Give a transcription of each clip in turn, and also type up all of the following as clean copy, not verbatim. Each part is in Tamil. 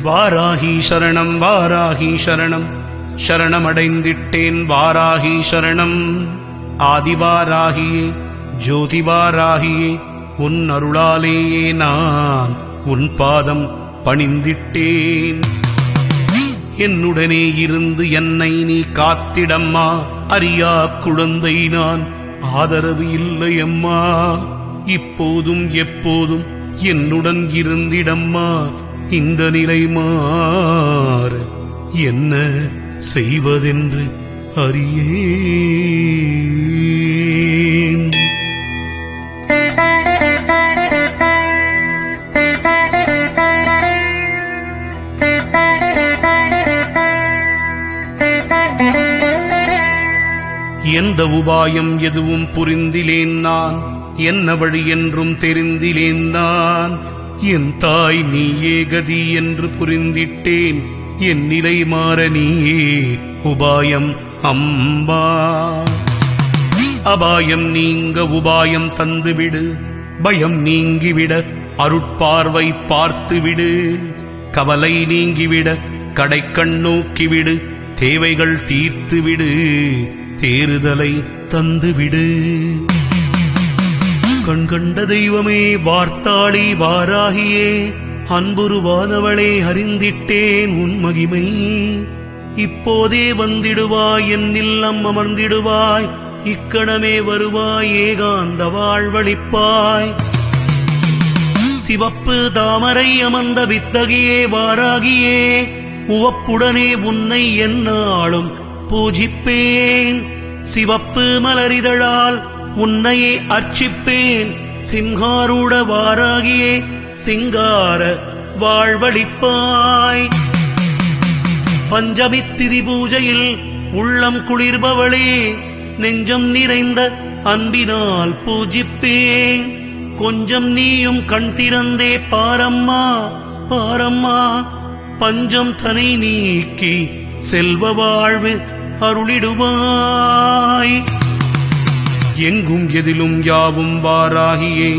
வாராகி சரணம் வாராகி சரணம் சரணமடைந்திட்டேன் வாராகி சரணம். ஆதிவாராகியே ஜோதிவாராகியே உன் அருளாலேயே நான் உன் பாதம் பணிந்திட்டேன். என்னுடனே இருந்து என்னை நீ காத்திடம்மா. அறியா குழந்தை நான், ஆதரவு இல்லையம்மா. இப்போதும் எப்போதும் என்னுடன் இருந்திடம்மா. இந்த நிலை மாற என்ன செய்வதென்று அறியேன். எந்த உபாயம் எதுவும் புரிந்திலேன் நான், என்ன வழி என்றும் தெரிந்திலேன் நான். என் தாய் நீயே கதி என்று புரிந்திட்டேன். என் நிலை மாற நீயே உபாயம் அம்மா. அபாயம் நீங்க உபாயம் தந்துவிடு, பயம் நீங்கிவிட அருட்பார்வை பார்த்துவிடு. கவலை நீங்கிவிட கடைக்கண் நோக்கிவிடு, தேவைகள் தீர்த்துவிடு, தேறுதலை தந்துவிடு. கண்கண்ட தெய்வமே வார்த்தாளி வாராகியே, அன்புருவானவளே அறிந்திட்டேன் உன் மகிமை. இப்போதே வந்திடுவாய், என் இல்லம் அமர்ந்திடுவாய். இக்கணமே வருவாய், ஏகாந்த வாழ்வளிப்பாய். சிவப்பு தாமரை அமர்ந்த வித்தகியே வாராகியே, உவப்புடனே உன்னை எந்நாளும் பூஜிப்பேன். சிவப்பு மலரிதழால் உன்னையே அர்ச்சிப்பேன். சிங்காரூட வாராகியே சிங்கார வாழ்வளிப்பாய். பஞ்சமித்திதி பூஜையில் உள்ளம் குளிர்பவளே, நெஞ்சம் நிறைந்த அன்பினால் பூஜிப்பேன். கொஞ்சம் நீயும் கண் திறந்தே பாரம்மா பாரம்மா. பஞ்சம் தனை நீக்கி செல்வ வாழ்வு அருளிடுவாய். எங்கும் எதிலும் யாவும் வாராகியே,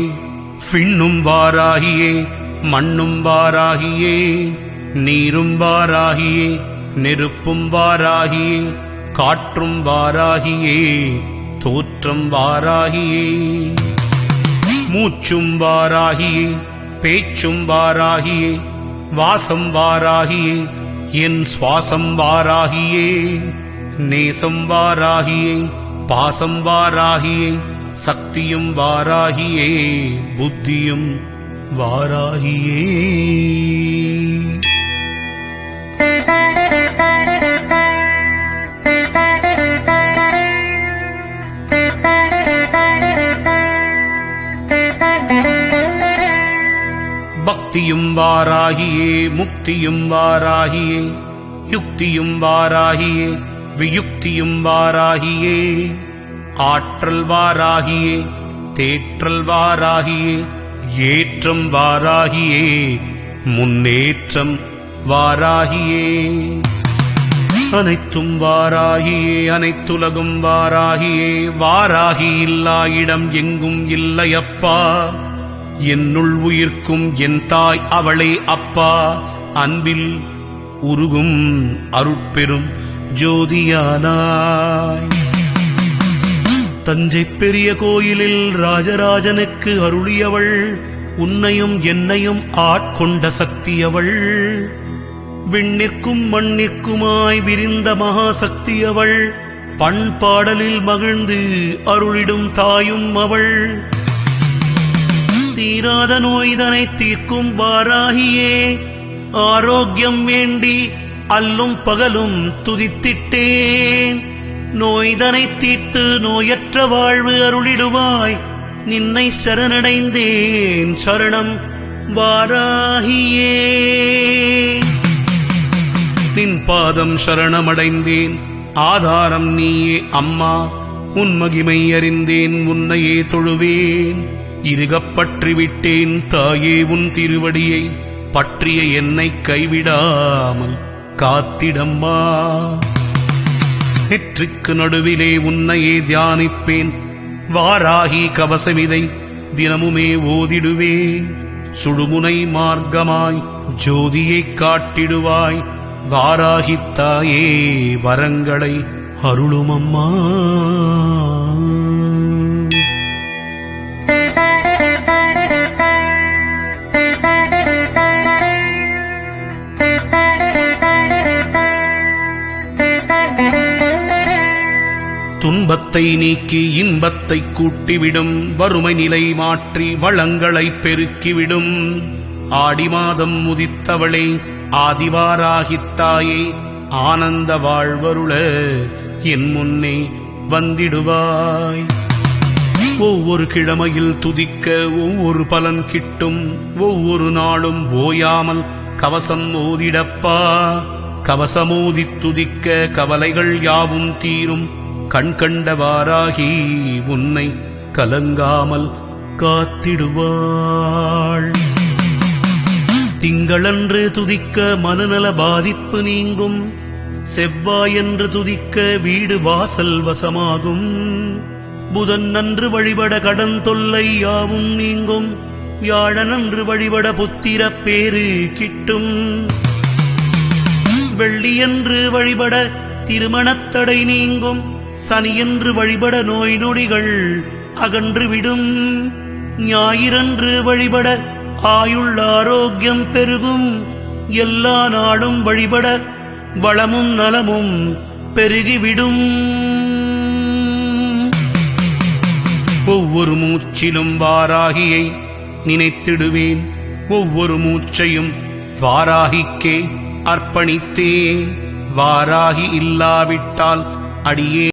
விண்ணும் வாராகியே மண்ணும் வாராகியே. நீரும் வாராகியே நெருப்பும் வாராகியே, காற்றும் வாராகியே தோற்றம் வாராகியே. மூச்சும் வாராகியே பேச்சும் வாராகியே, வாசம் வாராகியே என் சுவாசம் வாராகியே. நேசம் வாராகியே பாசம் வாராகியே, சக்தியும் வாராகியே புத்தியும் வாராகியே. பக்தியும் வாராகியே முக்தியும் வாராகியே, யுக்தியும் வாராகியே வியுக்தியும் வாராகியே. ஆற்றல் வாராகியே தேற்றல் வாராகியே, ஏற்றம் வாராகியே முன்னேற்றம் வாராகியே. அனைத்தும் வாராகியே அனைத்துலகும் வாராகியே. வாராகி இல்லா இடம் எங்கும் இல்லையப்பா. என்னுள் உயிர்க்கும் என் தாய் அவளே அப்பா. அன்பில் உருகும் அருட்பெரும் ஜோதியானாய். தஞ்சை பெரிய கோயிலில் ராஜராஜனுக்கு அருளியவள், உன்னையும் என்னையும் ஆட்கொண்ட சக்தியவள். விண்ணிற்கும் மண்ணிற்குமாய் விரிந்த மகாசக்தியவள். பண்பாடலில் மகிழ்ந்து அருளிடும் தாயும் அவள். தீராத நோய்தனை தீர்க்கும் வாராகியே, ஆரோக்கியம் வேண்டி அல்லும் பகலும் துதித்திட்டேன். நோய்தனை தீர்த்து நோயற்ற வாழ்வு அருளிடுவாய். நின்னை சரணடைந்தேன் சரணம் வாராகியே. நின் பாதம் சரணமடைந்தேன், ஆதாரம் நீயே அம்மா. உன் மகிமை அறிந்தேன், உன்னையே தொழுவேன். இருகப்பற்றிவிட்டேன் தாயே உன் திருவடியை, பற்றிய என்னை கைவிடாமல் காத்திடம்மா. நெற்றிக்கு நடுவிலே உன்னையே தியானிப்பேன். வாராகி கவசமிதை தினமுமே ஓதிடுவேன். சுடுமுனை மார்க்கமாய் ஜோதியைக் காட்டிடுவாய். வாராகித்தாயே வரங்களை அருளுமம்மா. துன்பத்தை நீக்கி இன்பத்தை கூட்டிவிடும், வறுமை நிலை மாற்றி வளங்களை பெருக்கிவிடும். ஆடி மாதம் உதித்தவளே ஆதிவாராகித்தாயே, ஆனந்த வாழ்வருள என் முன்னே வந்திடுவாய். ஒவ்வொரு கிழமையில் துதிக்க ஒவ்வொரு பலன் கிட்டும், ஒவ்வொரு நாளும் ஓயாமல் கவசம் ஓதிடப்பா. கவசமோதித் துதிக்க கவலைகள் யாவும் தீரும். கண் கண்டவாராகி உன்னை கலங்காமல் காத்திடுவாள். திங்களன்று துதிக்க மனநல பாதிப்பு நீங்கும், செவ்வாயன்று துதிக்க வீடு வாசல் வசமாகும். புதன் அன்று வழிபட கடன் தொல்லை யாவும் நீங்கும், வியாழனன்று வழிபட புத்திர பேறு கிட்டும். வெள்ளியன்று வழிபட திருமணத்தடை நீங்கும், சனியன்று வழிபட நோய் நொடிகள் அகன்றுவிடும். ஞாயிறன்று வழிபட ஆயுள் ஆரோக்கியம் பெருகும், எல்லா நாளும் வழிபட வளமும் நலமும் பெருகிவிடும். ஒவ்வொரு மூச்சிலும் வாராகியை நினைத்திடுவேன், ஒவ்வொரு மூச்சையும் வாராகிக்கே அர்ப்பணித்தேன். வாராகி இல்லாவிட்டால் அடியே